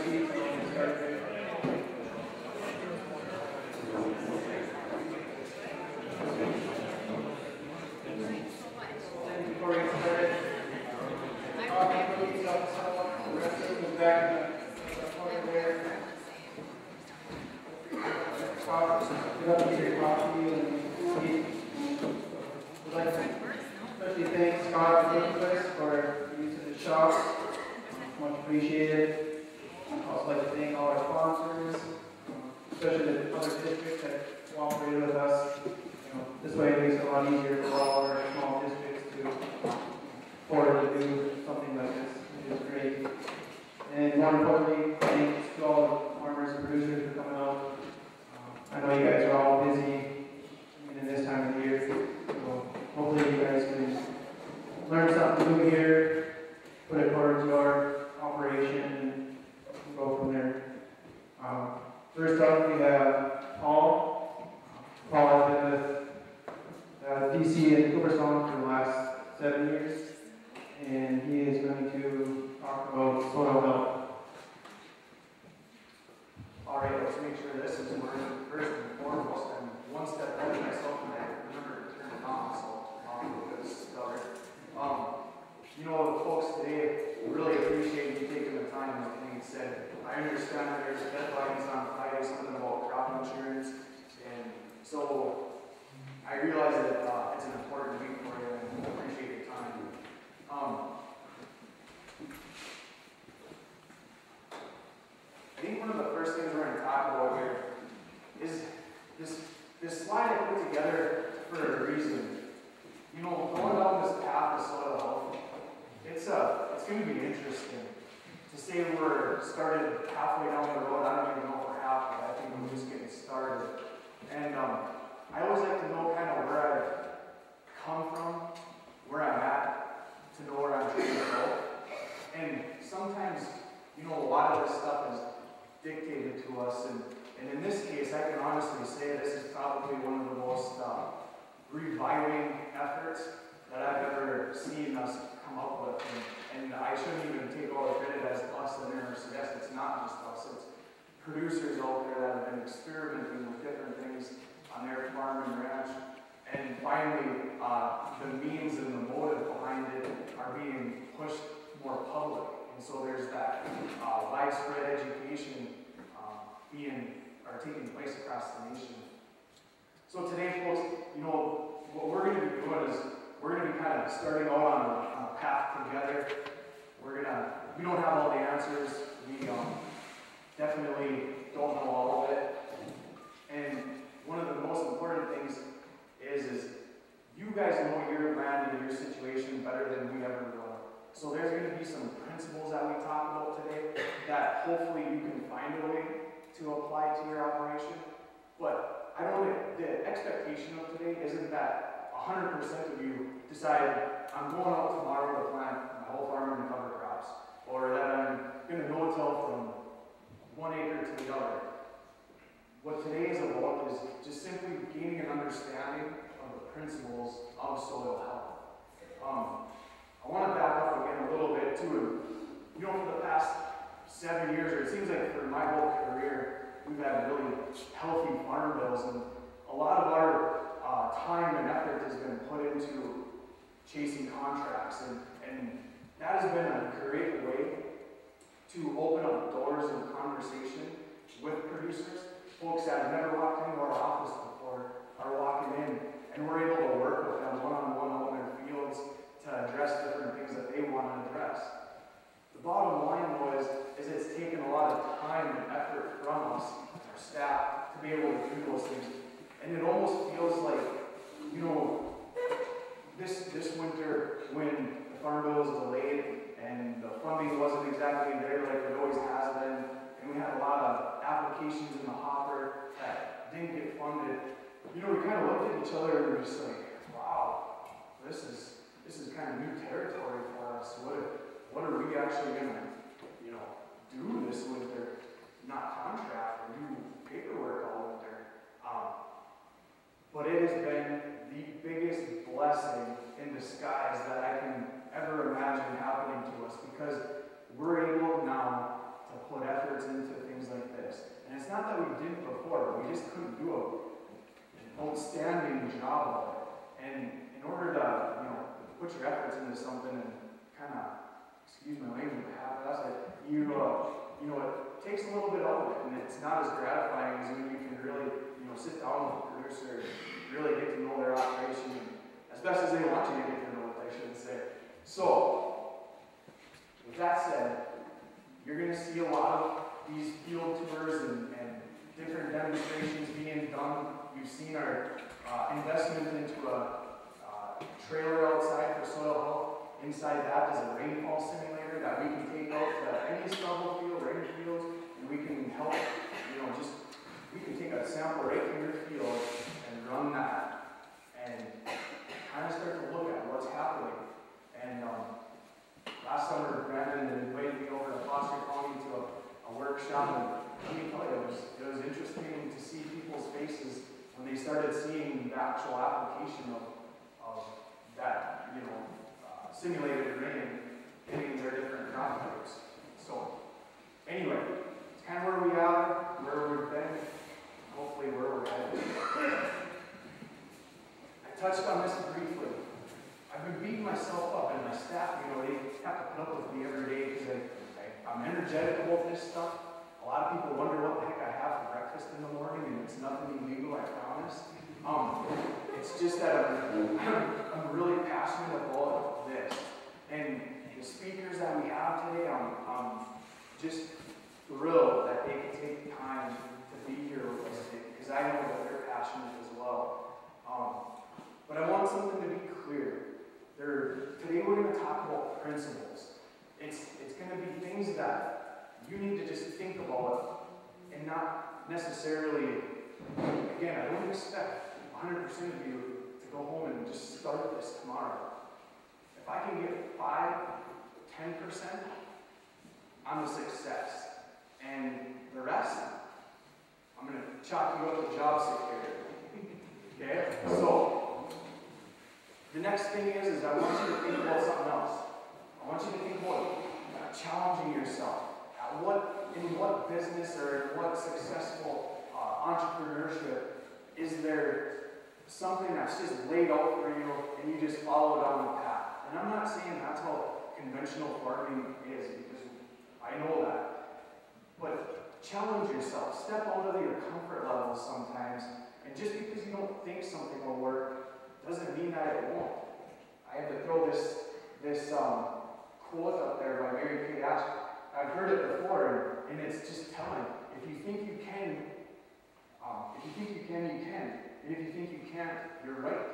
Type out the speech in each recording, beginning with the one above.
seats and get started. Before we get started, please help someone. The restroom is back in the corner there. Get up and get your coffee and eat. We'd like to especially thank Scott and Nicholas for using the shop. Much appreciated. I'd also like to thank all our sponsors, especially the other districts that cooperated with us. This way it makes it a lot easier for all our small districts to afford to do something like this, which is great. And more importantly, thanks to all the farmers and producers for coming out. I know you guys are all busy in this time of the year, so hopefully you guys can learn something new here, put it towards your operation, and go from there. First up, we have Paul. Paul has been with DC and Cooperstown for the last 7 years, and he is going to talk about soil health. All right, let's make sure this is working first and foremost. I'm one step ahead of myself, and I remember to turn it on, so I'll get this started. Folks, today, really appreciate you taking the time, like Nate said. I understand that there's deadlines on Friday, something about crop insurance, and so I realize that it's an important week for you, and I appreciate your time. I think one of the first things we're going to talk about here is this slide I put together for a reason. Going down this path of soil health, it's going to be interesting. To say we're started halfway down the road, I don't even know if we're halfway. I think we're just getting started. And I always like to know kind of where I've come from, where I'm at, to know where I'm trying to go. And sometimes, a lot of this stuff is dictated to us. And in this case, I can honestly say this is probably one of the most reviving efforts that I've ever seen us come up with. And I shouldn't even take all the credit as us and or suggest it's not just us. It's producers out there that have been experimenting with different things on their farm and ranch. And finally, the means and the motive behind it are being pushed more public. And so there's that widespread education taking place across the nation. So today, folks, what we're going to be doing is we're going to be kind of starting out on a path together. We don't have all the answers. We definitely don't know all of it. And one of the most important things is you guys know your land and your situation better than we ever will. So there's going to be some principles that we talk about today that hopefully you can find a way to apply to your operation. But I know that the expectation of today isn't that 100% of you decide, I'm going out tomorrow to plant my whole farm and cover crops, or that I'm going to no-till from 1 acre to the other. What today is about is just simply gaining an understanding of the principles of soil health. I want to back up again a little bit too. For the past 7 years, or it seems like for my whole career, we've had really healthy farm bills, and a lot of our time and effort has been put into chasing contracts, and that has been a great way to open up doors and conversation with producers. Folks that have never walked into our office before are walking in, and we're able to work with them one-on-one out in their fields to address different things that they want to address. The bottom line is it's taken a lot of time and effort from us, our staff, to be able to do those things. And it almost feels like, this winter when the farm bill was delayed and the funding wasn't exactly there like it always has been, and we had a lot of applications in the hopper that didn't get funded, we kind of looked at each other and we were just like, wow, this is kind of new territory for us. What are we actually going to, do this winter? Not contract or do paperwork all winter. But it has been the biggest blessing in disguise that I can ever imagine happening to us, because we're able now to put efforts about it. And in order to, put your efforts into something and kind of, excuse my language, half-ass it, it takes a little bit out of it, and it's not as gratifying as when you can really, sit down with the producer and really get to know their operation, as best as they want you to get to know it, I should say. So, with that said, you're going to see a lot of these field tours and different demonstrations being done. You've seen our investment into a trailer outside for soil health. Inside that is a rainfall simulator that we can take out to any stubble field or any fields, and we can help, we can take a sample right from your field and run that and kind of start to look at what's happening. And last summer, Brandon invited me over to Foster County to a workshop, and let me tell you, it was interesting to see people's faces when they started seeing the actual application of that, simulated rain hitting their different crop types. So, anyway, it's kind of where we are, where we've been, hopefully where we're headed. I touched on this briefly. I've been beating myself up, and my staff, they have to put up with me every day because I'm energetic about this stuff. A lot of people wonder what the heck I have for breakfast in the morning, and it's nothing illegal, I promise. It's just that I'm really passionate about this. And the speakers that we have today, I'm just thrilled that they can take time to be here with us today, because I know that they're passionate as well. But I want something to be clear. Today we're going to talk about principles. It's going to be things that you need to just think about and not necessarily, again, I don't expect 100% of you to go home and just start this tomorrow. If I can get 5, 10%, I'm a success. And the rest, I'm going to chalk you up to job security. Okay? So, the next thing is I want you to think about something else. I want you to think about challenging yourself. In what business or in what successful entrepreneurship is there something that's just laid out for you and you just follow down the path? And I'm not saying that's how conventional farming is, because I know that. But challenge yourself. Step out of your comfort level sometimes. And just because you don't think something will work doesn't mean that it won't. I have to throw this quote up there by Mary Kate Ashton. I've heard it before, and it's just telling. If you think you can, you can. And if you think you can't, you're right.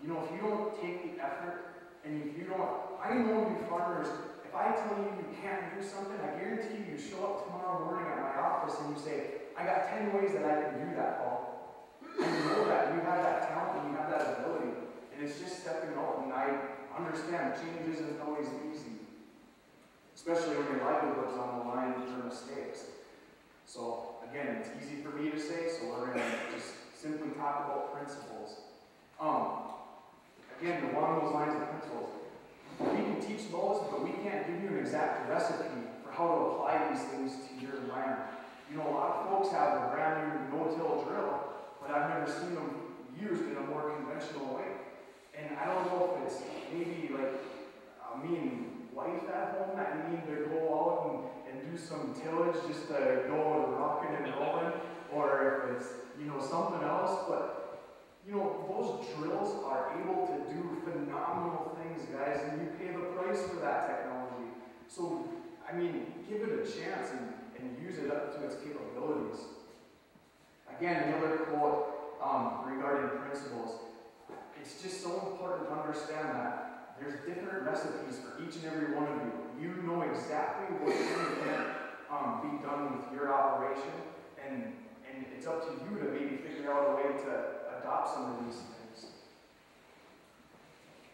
If you don't take the effort, and if you don't, I know you farmers, if I tell you you can't do something, I guarantee you show up tomorrow morning at my office and you say, I got 10 ways that I can do that, Paul. And you know that, you have that talent, and you have that ability. And it's just stepping out, and I understand change isn't always easy. Especially when your livelihood's on the line for mistakes. So, again, it's easy for me to say, so we're going to just simply talk about principles. Again, along those lines of principles, we can teach those, but we can't give you an exact recipe for how to apply these things to your land. A lot of folks have a brand new no-till drill, but I've never seen them used in a more conventional way. And I don't know if it's maybe like me and wife at home that need to go out and do some tillage just to go rocking and rolling, or if it's, something else, but those drills are able to do phenomenal things, guys, and you pay the price for that technology. So, give it a chance and use it up to its capabilities. Again, another quote regarding principles. It's just so important to understand that there's different recipes for each and every one of you. You know exactly what can be done with your operation, and it's up to you to maybe figure out a way to adopt some of these things.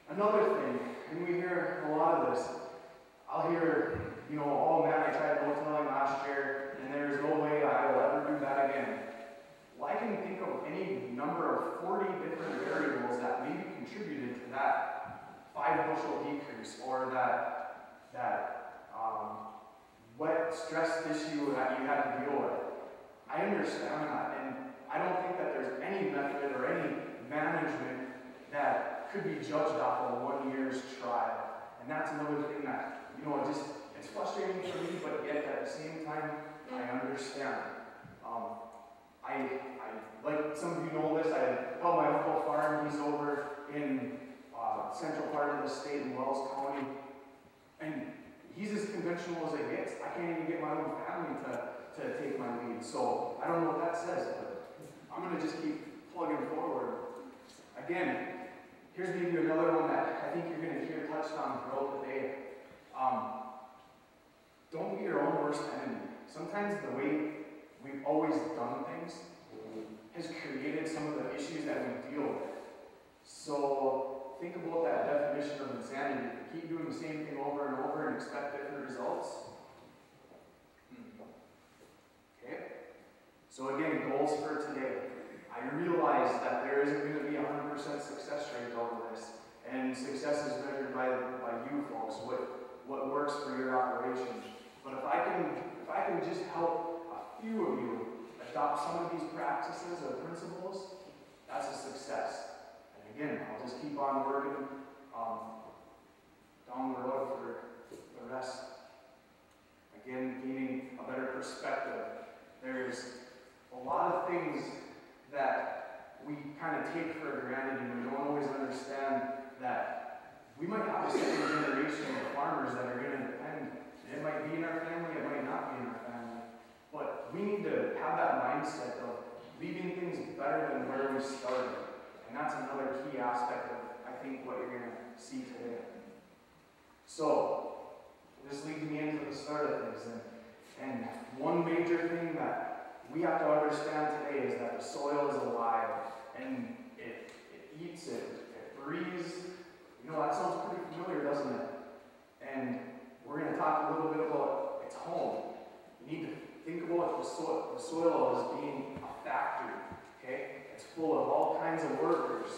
Another thing, and we hear a lot of this, I'll hear, oh man, I tried no-tilling last year, and there's no way I will ever do that again. Well, I can think of any number of 40 different variables that maybe contributed to that 5-bushel decrease, or that wet stress issue that you had to deal with. I understand that, and I don't think that there's any method or any management that could be judged off of 1 year's trial. And that's another thing that, it's frustrating for me, but yet at the same time, I understand. I like some of you know this, I help my uncle farm. He's over in central part of the state in Wells County. And he's as conventional as it gets. I can't even get my own family to take my lead. So I don't know what that says, but I'm going to just keep plugging forward. Again, here's maybe another one that I think you're going to hear touched on throughout the day. Don't be your own worst enemy. Sometimes the way we've always done things has created some of the issues that we deal with. So think about that definition of insanity. Keep doing the same thing over and over and expect different results. Okay? So again, goals for today. I realize that there isn't going to be 100% success rate over this. And success is measured by you folks, what works for your operation. But if I can just help a few of you adopt some of these practices or principles, that's a success. And again, I'll just keep on working down the road for the rest. Again, gaining a better perspective. There's a lot of things that we kind of take for granted, and we don't always understand that we might have a second generation of farmers that are going to depend. It might be in our family, it might not be in our family. But we need to have that mindset of leaving things better than where we started. And that's another key aspect of, I think, what you're going to see today. So, this leads me into the start of things. And one major thing that we have to understand today is that the soil is alive. And it eats, it breathes. That sounds pretty familiar, doesn't it? And we're going to talk a little bit about its home. You need to think about the soil as being a factory, okay? It's full of all kinds of workers.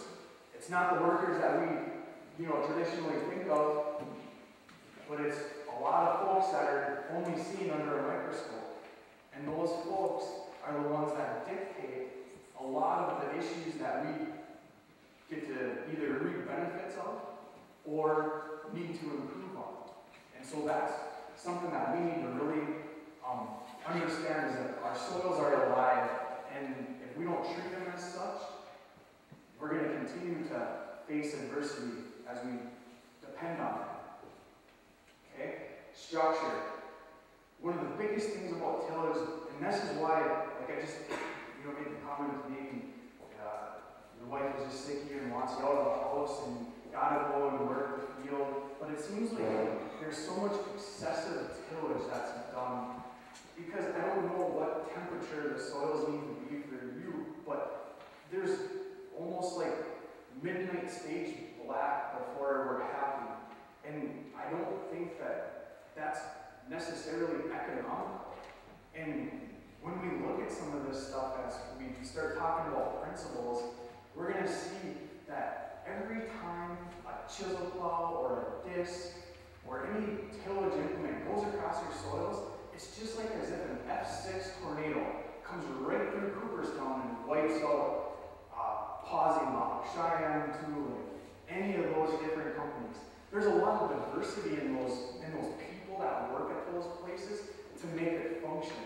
It's not the workers that we, traditionally think of, but it's a lot of folks that are only seen under a microscope. And those folks are the ones that dictate a lot of the issues that we get to either reap benefits of or need to improve on. And so that's something that we need to really understand, is that our soils are alive, and if we don't treat them as such, we're going to continue to face adversity as we depend on them. Okay? Structure. One of the biggest things about tillage, and this is why, like I just made the comment to me, your wife is just sick here and wants you out of the house and gotta go and work the field. But it seems like there's so much excessive tillage that's done, because I don't know what temperature the soils need to be for you, but there's almost like midnight stage black before we're happy. And I don't think that that's necessarily economical. And when we look at some of this stuff, as we start talking about principles, we're going to see that every time a chisel plow or a disc or any tillage implement goes across your soils, it's just like as if an F6 tornado comes right through Cooperstown and wipes out Posimock, Cheyenne Tooling, any of those different companies. There's a lot of diversity in those people that work at those places to make it function.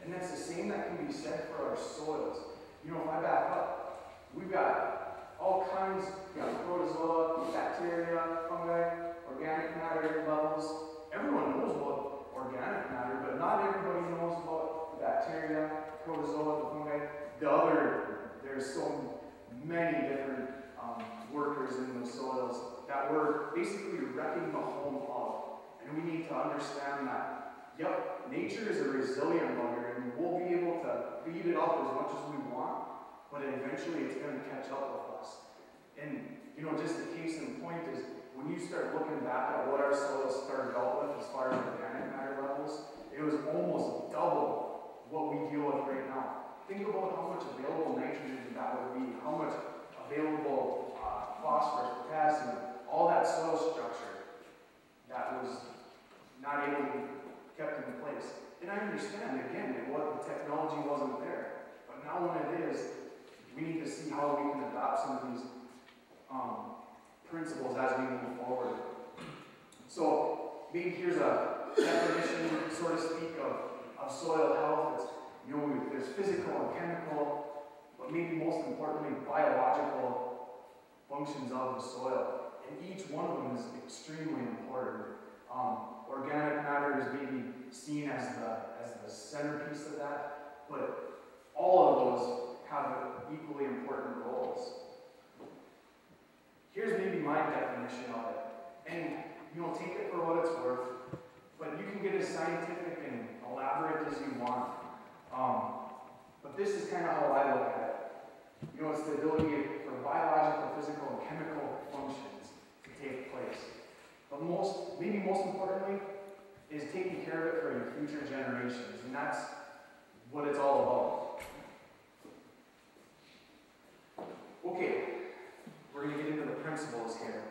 And that's the same that can be said for our soils. If I back up, we've got all kinds, protozoa, bacteria, fungi, organic matter levels. Everyone knows about organic matter, but not everybody knows about the bacteria, protozoa, the fungi. There's so many different workers in the soils that we're basically wrecking the home of. And we need to understand that, yep, nature is a resilient bugger, and we'll be able to beat it up as much as we want, but eventually it's going to catch up with us. And, just the case in point is, when you start looking back at what our soils started out with as far as organic matter levels, it was almost double what we deal with right now. Think about how much available nitrogen that would be, how much available phosphorus, potassium, all that soil structure that was not able to be kept in place. And I understand, again, the technology wasn't there. But now when it is, we need to see how we can adopt some of these principles as we move forward. So maybe here's a definition, so to speak, of soil health. It's, you know, there's physical and chemical, but maybe most importantly, biological functions of the soil. And each one of them is extremely important. Organic matter is maybe seen as the centerpiece of that, but all of those have equally important roles. Here's maybe my definition of it, and you know, take it for what it's worth, but you can get as scientific and elaborate as you want. But this is kind of how I look at it. You know, it's the ability for biological, physical, and chemical functions to take place. But maybe most importantly, is taking care of it for your future generations, and that's what it's all about. Okay, we're going to get into the principles here.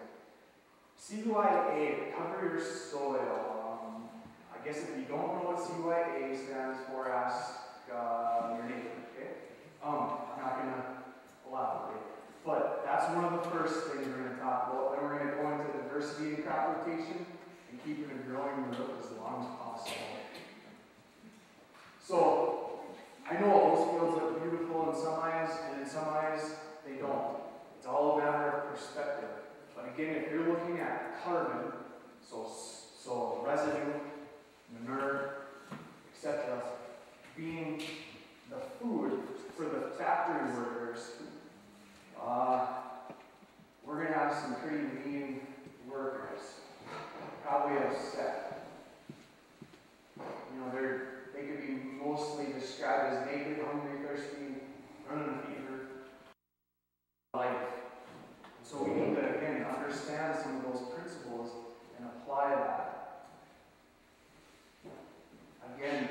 CUIA, cover your soil. I guess if you don't know what CUIA stands for, ask your neighbor, okay? I'm not going to elaborate. But that's one of the first things we're going to talk about. Then we're going to go into diversity and crop rotation and keeping it growing root as long as possible. So, I know those fields look beautiful in some eyes, and in some eyes, they don't. It's all a matter of perspective. But again, if you're looking at carbon, so residue, manure, etc., being the food for the factory workers, we're going to have some pretty lean workers, probably upset. You know, they could be mostly described as naked, hungry, thirsty, running a fever, life. And so we need to, again, understand some of those principles and apply that. Again,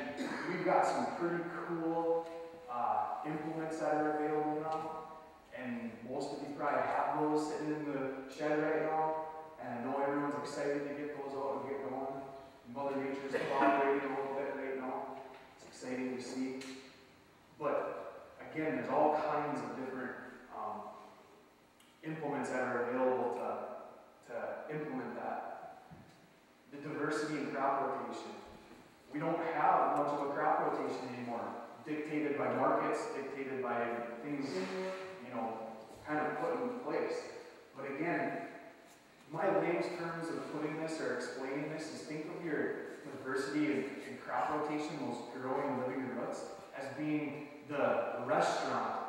we've got some pretty cool implements that are available now, and most of you probably have those sitting in the shed right now, and I know everyone's excited to get those out and get going. Mother Nature's cooperating a little bit right now. It's exciting to see. But again, there's all kinds of different implements that are available to implement that. The diversity in crop rotation. We don't have much of a crop rotation anymore, dictated by markets, dictated by things, you know, kind of put in place. But again, my layman's terms of putting this or explaining this is think of your diversity in crop rotation, those growing living roots, as being the restaurant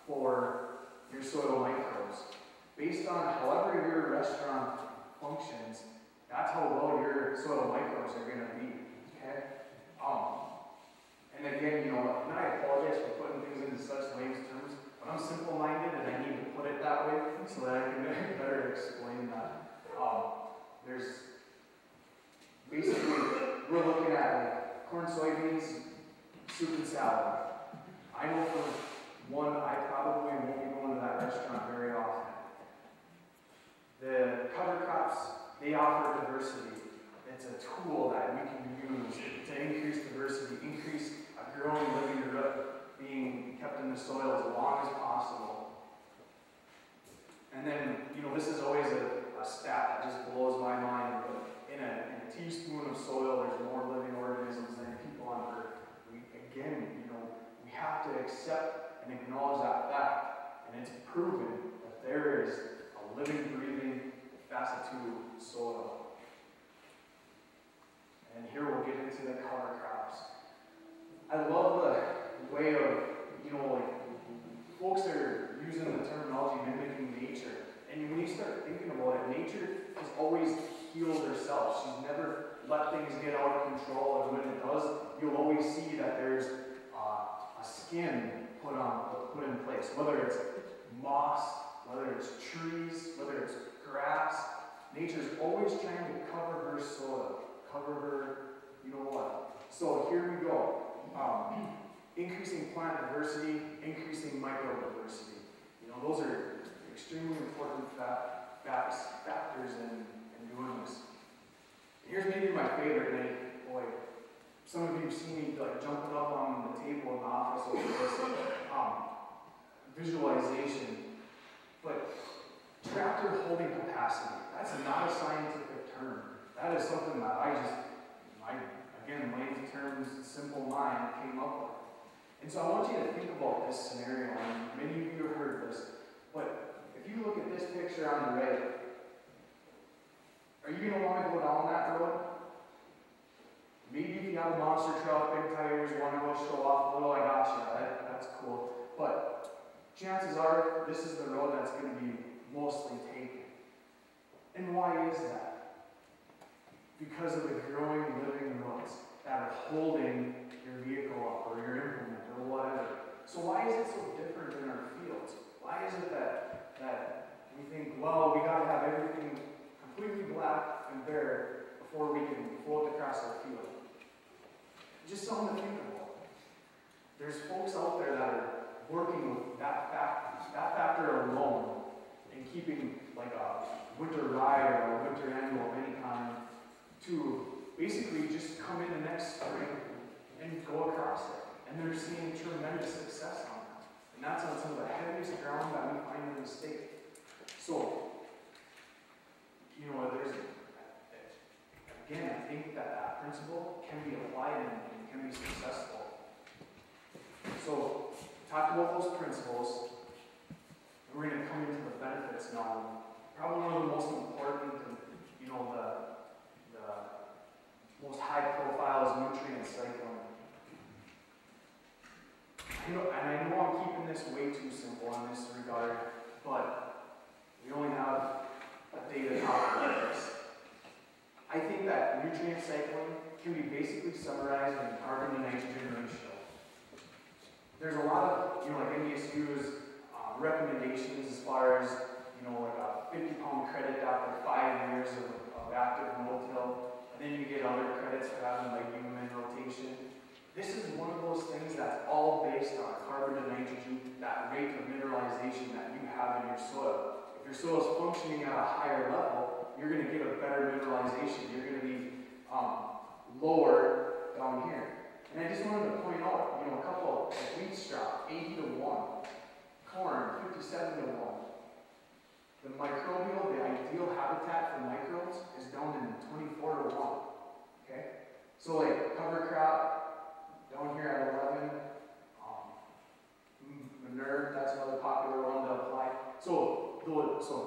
for your soil microbes. Based on however your restaurant functions, that's how well your soil microbes are going to be. Okay? And again, you know, and I apologize for putting things into such layman's terms, but I'm simple-minded and I need to put it that way so that I can better explain that. There's basically, we're looking at like corn, soybeans, soup, and salad. I know for one, I probably won't be going to that restaurant very often. The cover crops, they offer diversity. It's a tool that we can use to increase diversity, increase a growing living root being kept in the soil as long as possible. And then, you know, this is always a stat that just blows my mind, but in a teaspoon of soil, there's more living organisms than people on Earth. Again, you know, we have to accept and acknowledge that fact, and it's proven that there is a living, breathing, faceted soil. And here we'll get into the cover crops. I love the way of, you know, like, folks are using the terminology mimicking nature. And when you start thinking about it, nature has always healed herself. She's never let things get out of control, and when it does, you'll always see that there's a skin put in place, whether it's moss, whether it's trees, whether it's grass. Nature's always trying to cover her soil, cover her, you know what. So here we go. Increasing plant diversity, increasing microdiversity. You know, those are extremely important factors in doing this. Here's maybe my favorite, and boy, some of you have seen me like jumping up on the table in the office over this, visualization. But Tractor holding capacity. That's not a scientific term. That is something that again, layman's terms, simple mind came up with. And so I want you to think about this scenario, and many of you have heard this, but if you look at this picture on the right, are you going to want to go down that road? Maybe if you have a monster truck, big tires, you want to go show off a little, I got you, that's cool. But chances are, this is the road that's going to be mostly taken. And why is that? Because of the growing living roots that are holding your vehicle up or your implement or whatever. So why is it so different in our fields? Why is it that we think, well, we got to have everything completely black and bare before we can float across our field? Just something to think about. There's folks out there that are working with that factor alone and keeping like a winter ride or a winter annual of any kind to basically just come in the next spring and go across it. And they're seeing tremendous success on that. And that's on some of the heaviest ground that we find in the state. So, again, I think that principle can be applied and can be successful. So, talk about those principles. We're going to come into the benefits now. Probably one of the most important, the most high profile is nutrient cycling. I know I'm keeping this way too simple in this regard, but we only have a day to talk about this. I think that nutrient cycling can be basically summarized in carbon to nitrogen ratio. There's a lot of, like NDSU's recommendations as far as, like a 50-pound credit after 5 years of active no-till, and then you get other credits for having legume in rotation. This is one of those things that's all based on carbon to nitrogen, that rate of mineralization that you have in your soil. If your soil is functioning at a higher level, you're going to get a better mineralization. You're going to be lower down here. And I just wanted to point out, a couple of wheat straw, 80 to 1. Corn, 57 to 1. The microbial, the ideal habitat for microbes is down in 24 to 1. Okay? So like cover crop, down here at 11. Manure, that's another popular one to apply. So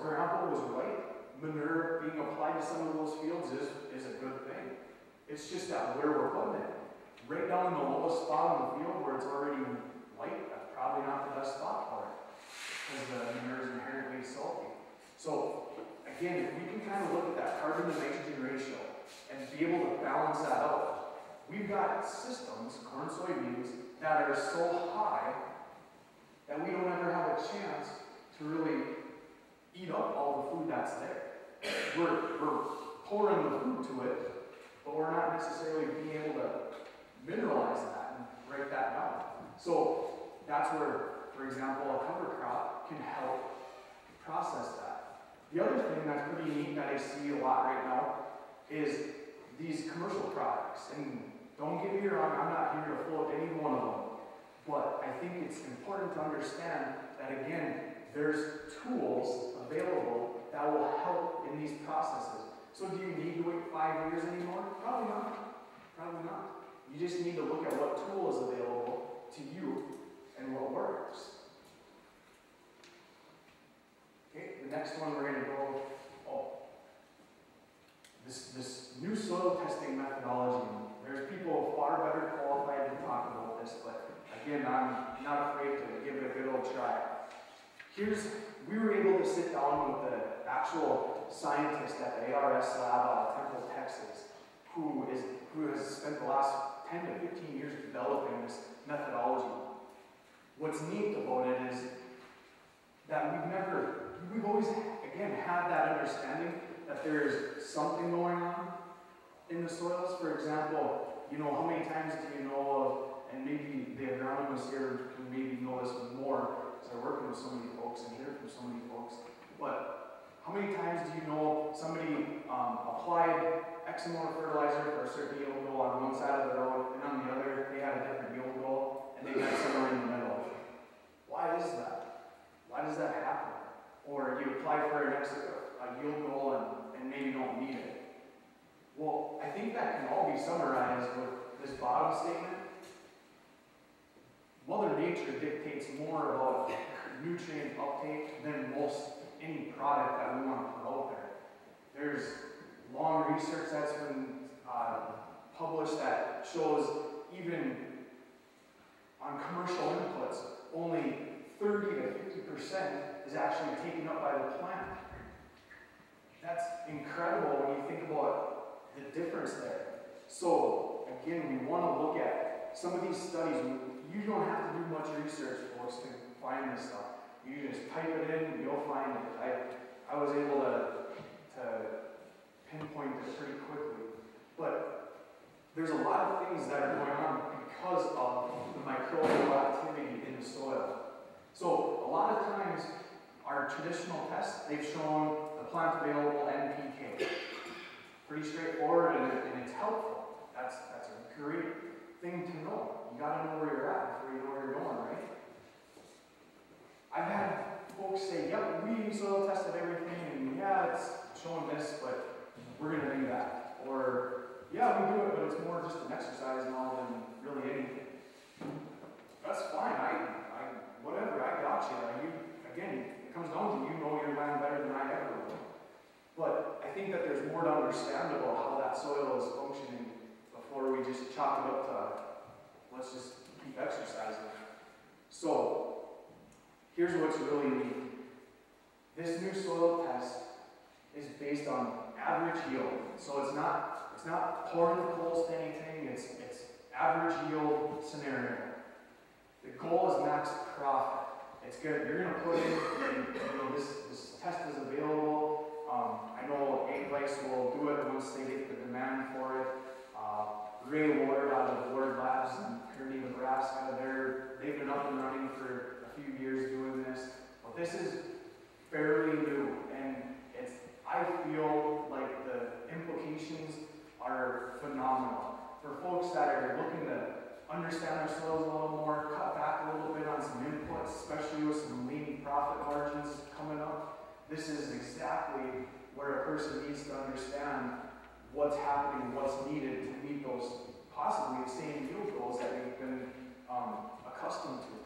Grandpa was right. Manure being applied to some of those fields is a good thing. It's just that where we're putting it, right down in the lowest spot on the field where it's already white, that's probably not the best spot for it, because the manure is inherently salty. So again, if we can kind of look at that carbon to nitrogen ratio and be able to balance that out, we've got systems, corn, soybeans, that are so high that we don't ever have a chance to really eat up all the food that's there. We're pouring the food to it, but we're not necessarily being able to mineralize that and break that down. So that's where, for example, a cover crop can help process that. The other thing that's pretty neat that I see a lot right now is these commercial products. And don't get me wrong, I'm not here to float any one of them. But I think it's important to understand that, again, there's tools available that will help in these processes. So do you need to wait 5 years anymore? Probably not. Probably not. You just need to look at what tool is available to you and what works. Okay, the next one we're going to go, this new soil testing methodology. There's people far better qualified to talk about this, but again, I'm not afraid to give it a good old try. We were able to sit down with the actual scientist at the ARS lab out of Temple, Texas, who has spent the last 10 to 15 years developing this methodology. What's neat about it is that we've always, again, had that understanding that there's something going on in the soils. For example, how many times do you know of, and maybe the agronomists here can maybe know this more, because I work with so many folks and hear from so many folks, but how many times do you know somebody applied X amount of fertilizer for a certain yield goal on one side of the road, and on the other they had a different yield goal, and they got somewhere in the middle? Why is that? Why does that happen? Or you apply for an bottom statement, Mother Nature dictates more about nutrient uptake than most any product that we want to put out there. There's long research that's been published that shows even on commercial inputs, only 30 to 50% is actually taken up by the plant. That's incredible when you think about the difference there. So again, we want to look at some of these studies. You don't have to do much research, folks, to find this stuff. You just type it in, you'll find it. I was able to pinpoint it pretty quickly. But there's a lot of things that are going on because of the microbial activity in the soil. So a lot of times, our traditional tests, they've shown the plant available NPK. Pretty straightforward, and it's helpful. That's a great thing to know. You got to know where you're at before you know where you're going, right? I've had folks say, yep, we soil tested everything, and yeah, it's showing this, but we're going to do that. Or, yeah, we do it, but it's more just an exercise now than really anything. That's fine. Whatever, I got you. Again, it comes down to you know your land better than I ever will. But I think that there's more to understand about how that soil is functioning before we just chop it up to, let's just keep exercising. So, here's what's really neat. This new soil test is based on average yield. So it's not pouring the coals to anything, it's average yield scenario. The goal is max profit. It's good. You're going to put in, this test is available. I know Egg Lice will do it once they get the demand for it. Ray Ward out of Ward Labs in Kearney, Nebraska, they've been up and running for a few years doing this. But this is fairly new, and I feel like the implications are phenomenal. For folks that are looking to understand their soils a little more, cut back a little bit on some inputs, especially with some lean profit margins coming up, this is exactly where a person needs to understand what's happening, what's needed to meet those possibly the same yield goals that we've been accustomed to.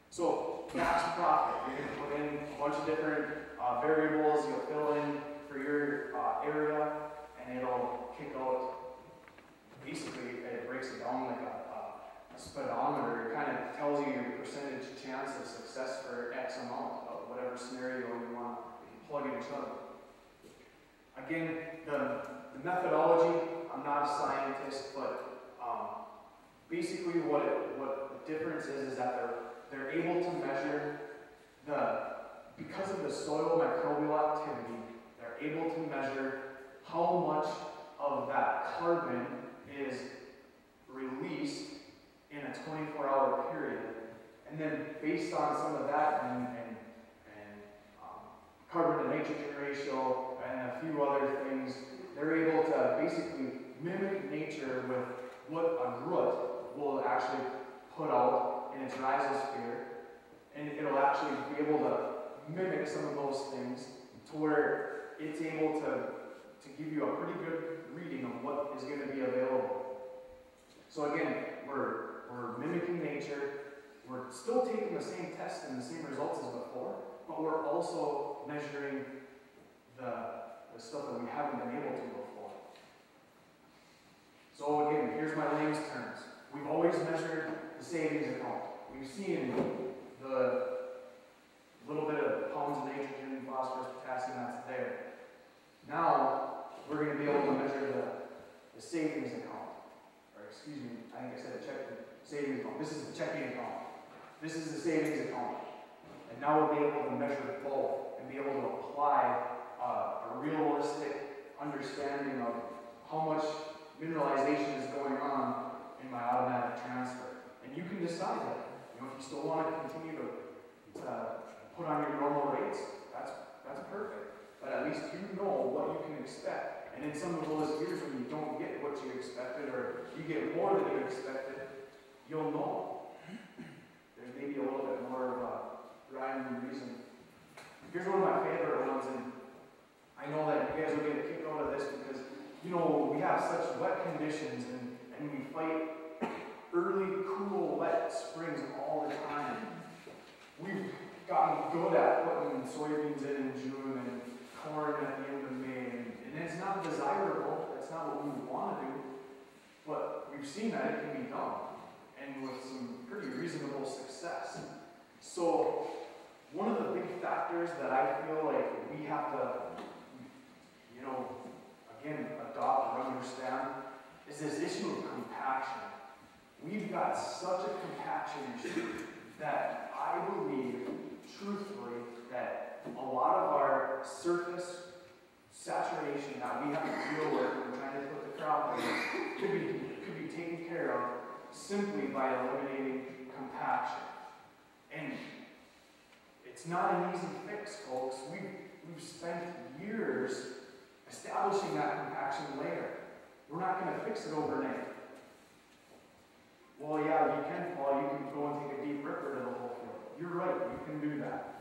So, max profit, you're going to put in a bunch of different variables you'll fill in for your area, and it'll kick out, basically, it breaks it down like a speedometer. It kind of tells you your percentage chance of success for X amount of whatever scenario you want to plug in each other. Again, the methodology, I'm not a scientist, but basically what the difference is that they're able to measure because of the soil microbial activity, they're able to measure how much of that carbon is released in a 24-hour period. And then based on some of that and carbon to nitrogen ratio and a few other things, they're able to basically mimic nature with what a root will actually put out in its rhizosphere, and it'll actually be able to mimic some of those things to where it's able to give you a pretty good reading of what is going to be available. So again, we're mimicking nature, we're still taking the same tests and the same results as before, but we're also measuring the stuff that we haven't been able to before. So again, here's my layman's terms. We've always measured the savings account. We've seen the little bit of pounds of nitrogen, phosphorus, potassium that's there. Now, we're going to be able to measure the savings account. Or excuse me, I think I said savings account. This is the checking account. This is the savings account. And now we'll be able to measure both and be able to apply a realistic understanding of how much mineralization is going on in my automatic transfer. And you can decide that. If you still want to continue to put on your normal rates, that's perfect. But at least you know what you can expect. And in some of those years when you don't get what you expected, or you get more than you expected, you'll know. There's maybe a little bit more of a rhyme and reason. Here's one of my favorite ones, and I know that you guys will get a kick out of this because, we have such wet conditions and we fight good at putting soybeans in June and corn at the end of May, and it's not desirable, that's not what we would want to do, but we've seen that it can be done, and with some pretty reasonable success. So, one of the big factors that I feel like we have to, again, adopt or understand is this issue of compaction. We've got such a compaction issue that I believe, truthfully, that a lot of our surface saturation that we have to deal with when we're trying to put the crop in could be taken care of simply by eliminating compaction. And it's not an easy fix, folks. We've spent years establishing that compaction layer. We're not going to fix it overnight. Well, yeah, you can, Paul. You can go and take a deep ripper to the whole field. You're right. You can do that.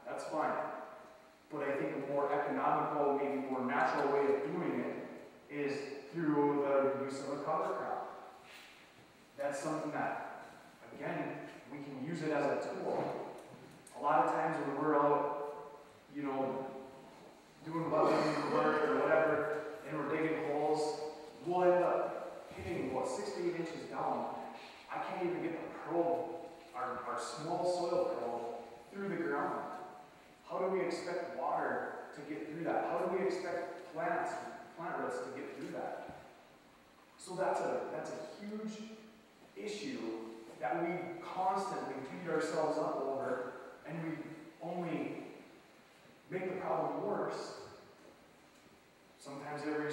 That's fine. But I think a more economical, maybe more natural way of doing it is through the use of a cover crop. That's something that, again, we can use it as a tool. A lot of times when we're out, doing welding work or whatever, and we're digging holes, we'll end up hitting, 6 to 8 inches down. I can't even get the probe, our small soil probe, through the ground. How do we expect water to get through that? How do we expect plant roots to get through that? So that's a huge issue that we constantly beat ourselves up over, and we only make the problem worse. Sometimes every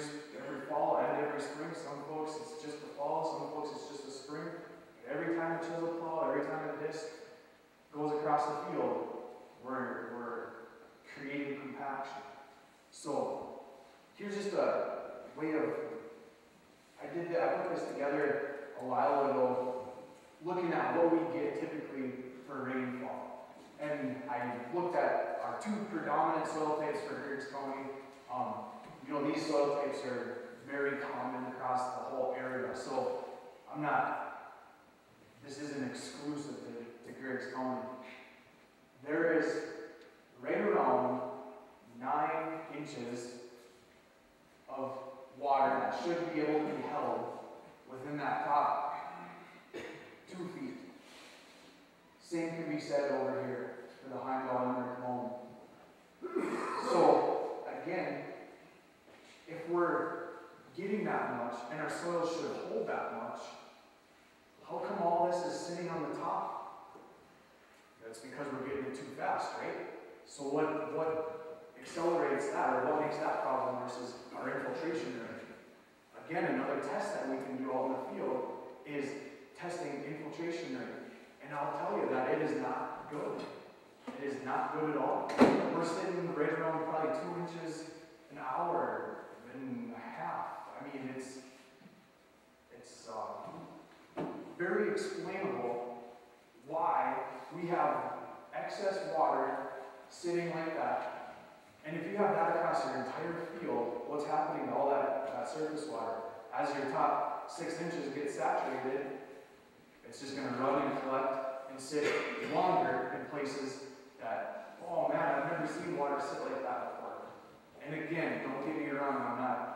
fall and every spring, some folks it's just the fall, some folks it's just the spring. Every time a chisel plow, every time a disc goes across the field, we're creating compaction. So here's just a way of, I put this together a while ago, looking at what we get typically for rainfall. And I looked at our two predominant soil types for Griggs County. These soil types are very common across the whole area. So this isn't exclusive to Griggs County. There is right around 9 inches of water that should be able to be held within that top 2 feet. Same can be said over here for the Heimdall and Rick. So, again, if we're getting that much, and our soil should hold that much, how come all this is sitting on the top? That's because we're getting it too fast, right? So what accelerates that, or what makes that problem worse, is our infiltration rate. Again, another test that we can do out in the field is testing infiltration rate. And I'll tell you that it is not good. It is not good at all. We're sitting right around probably 2 inches an hour and a half. I mean, it's very explainable why we have excess water sitting like that. And if you have that across your entire field, what's happening to all that surface water? As your top 6 inches get saturated, it's just going to run and collect and sit longer in places that, oh man, I've never seen water sit like that before. And again, don't get me wrong, I'm not,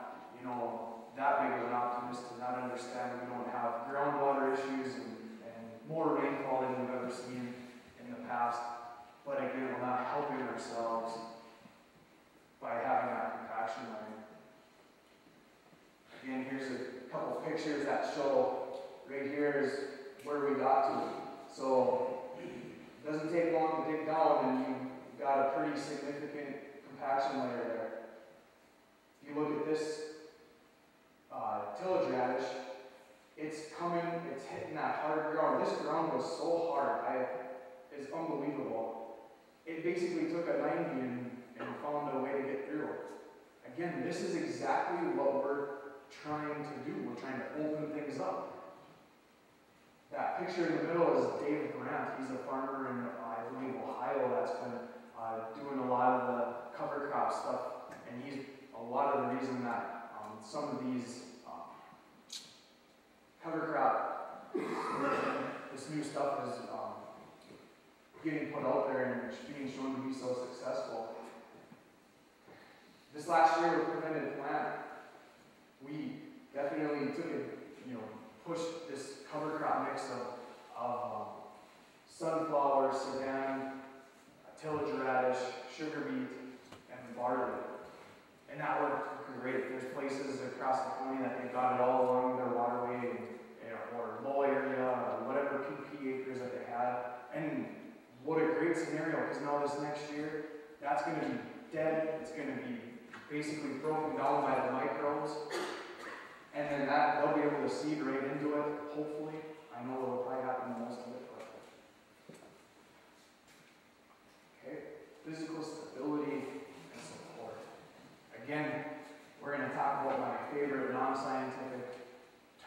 that big of an optimist to not understand we don't have groundwater issues and more rainfall than we've ever seen in the past. But again, we're not helping ourselves by having that compaction line. Again, here's a couple pictures that show right here is where we got to. So it doesn't take long to dig down and you've got a pretty significant compaction layer there. If you look at this tillage radish, it's hitting that hard ground. This ground was so hard, it's unbelievable. It basically took a 90 and found a way to get through it. Again, this is exactly what we're trying to do. We're trying to open things up. That picture in the middle is Dave Brandt. He's a farmer in, I believe, Ohio that's been doing a lot of the cover crop stuff. And he's a lot of the reason that some of these cover crop, this new stuff is getting put out there and being shown to be so successful. This last year with Prevented Plant, we definitely took it, pushed this cover crop mix of sunflower, sudan, tillage radish, sugar beet, and barley. And that worked great. There's places across the county that they got it all along their waterway or low area or whatever PP acres that they had. And what a great scenario, because now this next year, that's going to be dead. It's going to be basically broken down by the microbes. And then they'll be able to seed right into it, hopefully. I know it'll probably happen to most of it, but. Okay, physical stability and support. Again, we're going to talk about my favorite non-scientific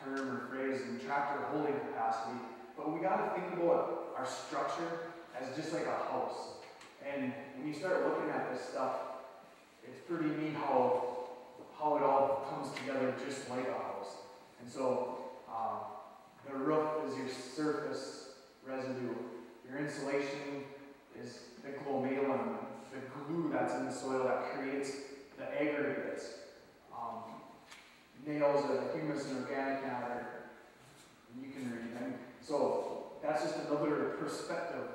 term or phrase in tractor holding capacity, but we got to think about our structure as just like a house. And when you start looking at this stuff, it's pretty neat how it all comes together just like a house. And so the roof is your surface residue. Your insulation is the glomalin, the glue that's in the soil that creates the aggregates. Nails are the humus and organic matter. You can read them. So that's just another perspective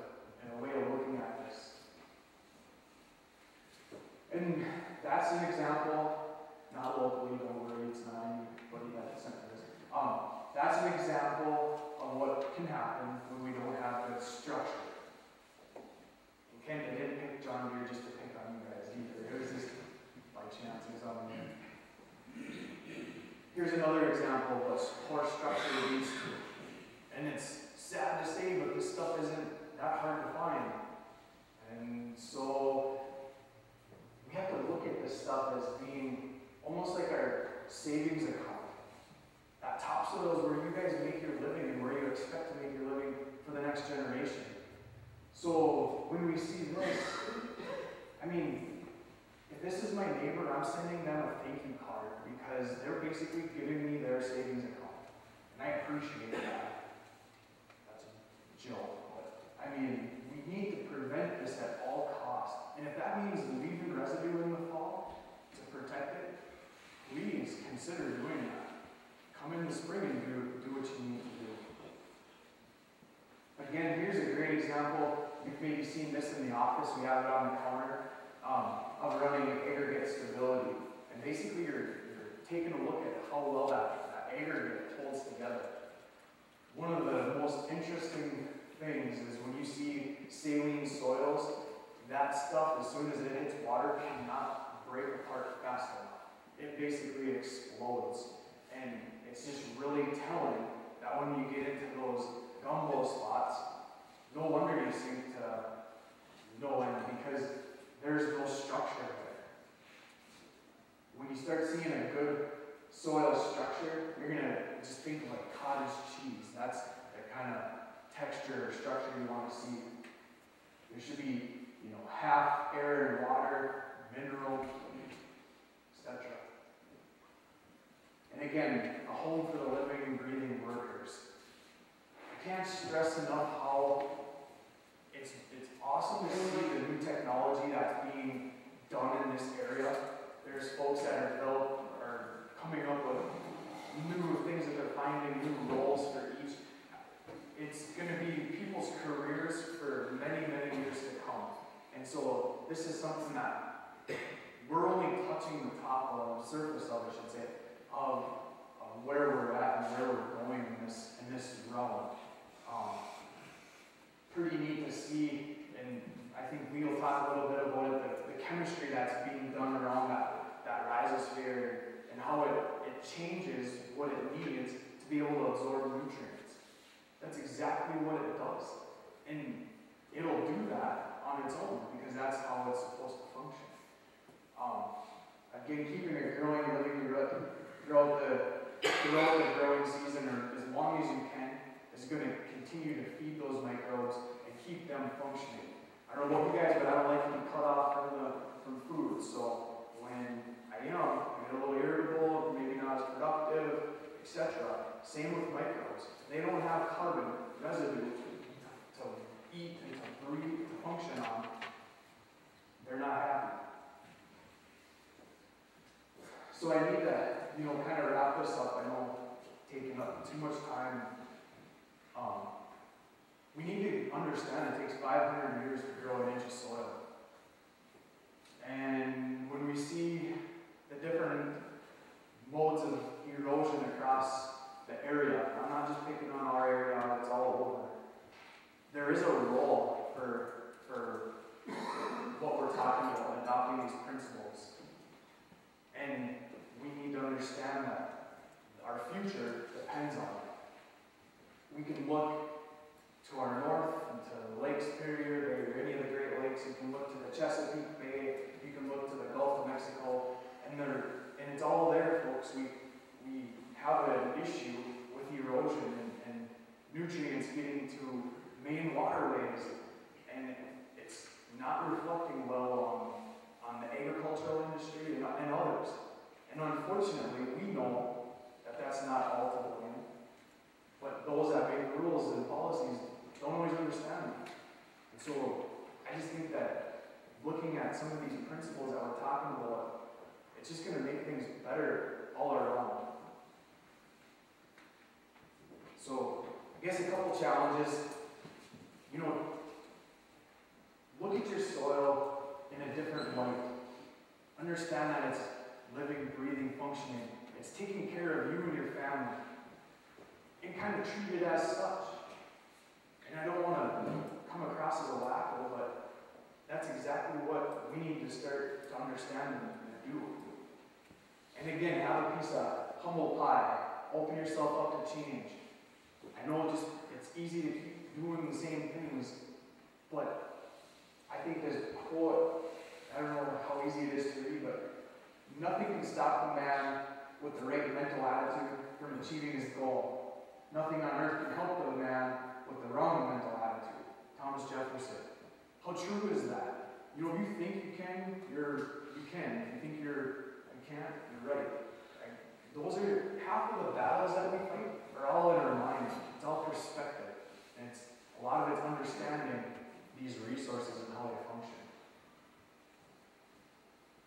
and a way of looking at this. And that's an example, not locally, don't worry, it's not anybody that sent this. That's an example of what can happen when we don't have good structure. And Ken, I didn't pick John Deere just to pick on you guys either. It was just by chance he was on there. Here's another example of what poor structure leads to. And it's sad to say, but this stuff isn't that hard to find. And so we have to look at this stuff as being almost like our savings account. That topsoil is where you guys make your living and where you expect to make your living for the next generation. So when we see this, I mean, if this is my neighbor, I'm sending them a thank you card because they're basically giving me their savings account. And I appreciate that. That's a joke, but I mean, we need to prevent this at all costs. And if that means leaving residue in the fall to protect it, please consider doing that. Come in the spring and do what you need to do. Again, here's a great example. You've maybe seen this in the office. We have it on the counter of running aggregate stability. And basically, you're taking a look at how well that aggregate holds together. One of the most interesting things is when you see saline soils, that stuff, as soon as it hits water, cannot break apart fast enough. It basically explodes. And it's just really telling that when you get into those gumbo spots, no wonder you sink to no end because there's no structure there. When you start seeing a good soil structure, you're going to just think of like cottage cheese. That's the kind of texture or structure you want to see. There should be, half air and water, mineral, etc. And again, a home for the living and breathing workers. I can't stress enough how it's awesome to see the new technology that's being done in this area. There's folks that are coming up with new things that they're finding, new roles for each. It's going to be people's careers for many, many years to come. And so this is something that we're only touching the top of the surface of, I should say, of where we're at and where we're going in this realm. Pretty neat to see, and I think we'll talk a little bit about it, the chemistry that's being done around that rhizosphere and how it changes what it needs to be able to absorb nutrients. That's exactly what it does. And it'll do that on its own because that's how it's supposed to function. Again, keeping it growing really throughout the growing season or as long as you can is going to continue to feed those microbes and keep them functioning. I don't know about you guys, but I don't like to be cut off from food. So when I get a little irritable, maybe not as productive, etc. Same with microbes. They don't have carbon residue to eat and to breathe, to function on, they're not happy. So I need to, kind of wrap this up. I know taking up too much time. We need to understand it takes 500 years to grow an inch of soil. And when we see the different modes of erosion across the area, I'm not just picking on our area, it's all over. There is a role for what we're talking about, adopting these principles. And we need to understand that our future depends on it. We can look to our north and to Lake Superior, or any of the Great Lakes. You can look to the Chesapeake Bay. You can look to the Gulf of Mexico, and it's all there, folks. We have an issue with erosion and nutrients getting to main waterways, and it's not reflecting well on the agricultural industry and others. And unfortunately, we know that that's not all to blame. But those that make rules and policies don't always understand them. And so I just think that looking at some of these principles that we're talking about, it's just going to make things better all around. So I guess a couple challenges. Look at your soil in a different light. Understand that it's living, breathing, functioning. It's taking care of you and your family. And kind of treat it as such. And I don't want to come across as a wacko, but that's exactly what we need to start to understand and do. And again, have a piece of humble pie. Open yourself up to change. I know it's easy to keep doing the same things, but I think there's a quote, I don't know how easy it is to read, but nothing can stop a man with the right mental attitude from achieving his goal. Nothing on earth can help the man with the wrong mental attitude. Thomas Jefferson. How true is that? If you think you can, you can. If you think you can't, you're right. Those are half of the battles that we fight are all in our minds. It's all perspective. And a lot of it's understanding these resources and how they function.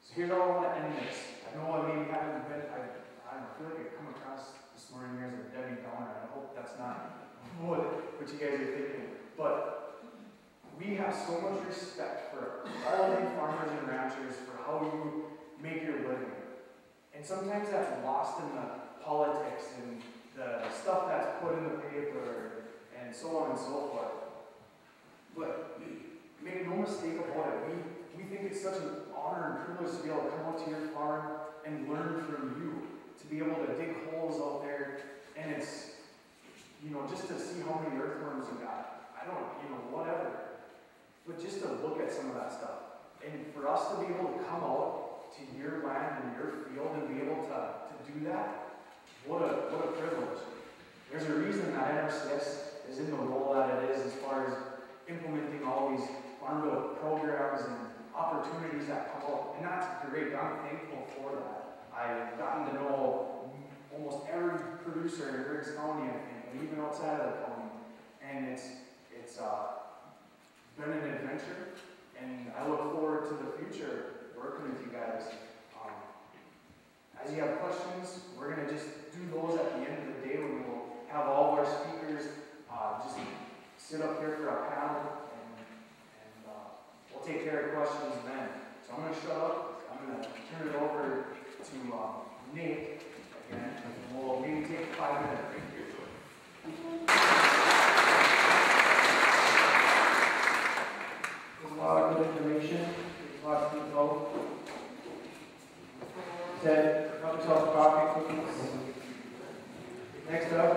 So here's how I want to end this. I know I maybe haven't been, I feel like I've come across this morning here as a Debbie Downer. I hope that's not what you guys are thinking. But we have so much respect for all of you farmers and ranchers for how you make your living. And sometimes that's lost in the politics and the stuff that's put in the paper and so on and so forth. But make no mistake about it, we think it's such an honor and privilege to be able to come out to your farm and learn from you, to be able to dig holes out there, and it's, just to see how many earthworms you got. I don't, whatever. But just to look at some of that stuff. And for us to be able to come out to your land and your field and be able to do that, what a privilege. There's a reason that NRCS is in the role that it is as far as implementing all these farm bill programs and opportunities that come up. And that's great. I'm thankful for that. I've gotten to know almost every producer in Griggs County and even outside of the county. And it's been an adventure, and I look forward to the future working with you guys. As you have questions, we're going to just do those at the end of the day when we'll have all of our speakers just sit up here for a panel, and we'll take care of questions then. So I'm going to shut up. I'm going to turn it over to Nate again, and we'll maybe take a 5-minute break here. There's a lot of good information. There's a lot of info. Said, help yourself coffee, cookies. Next up,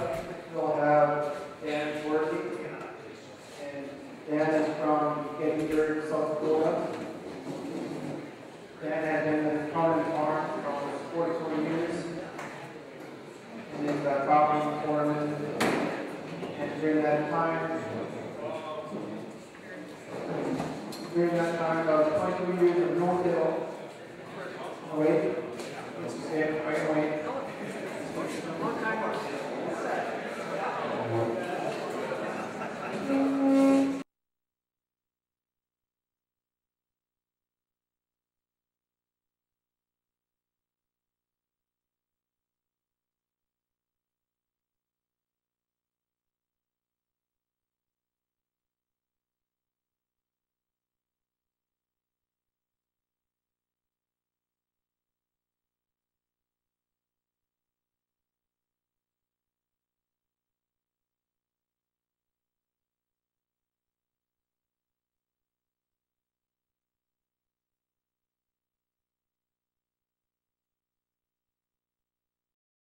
we'll have Dan Worthy. And Dan is from Gettysburg, South Dakota. Dan has been with Farm and Farm for almost 44 years.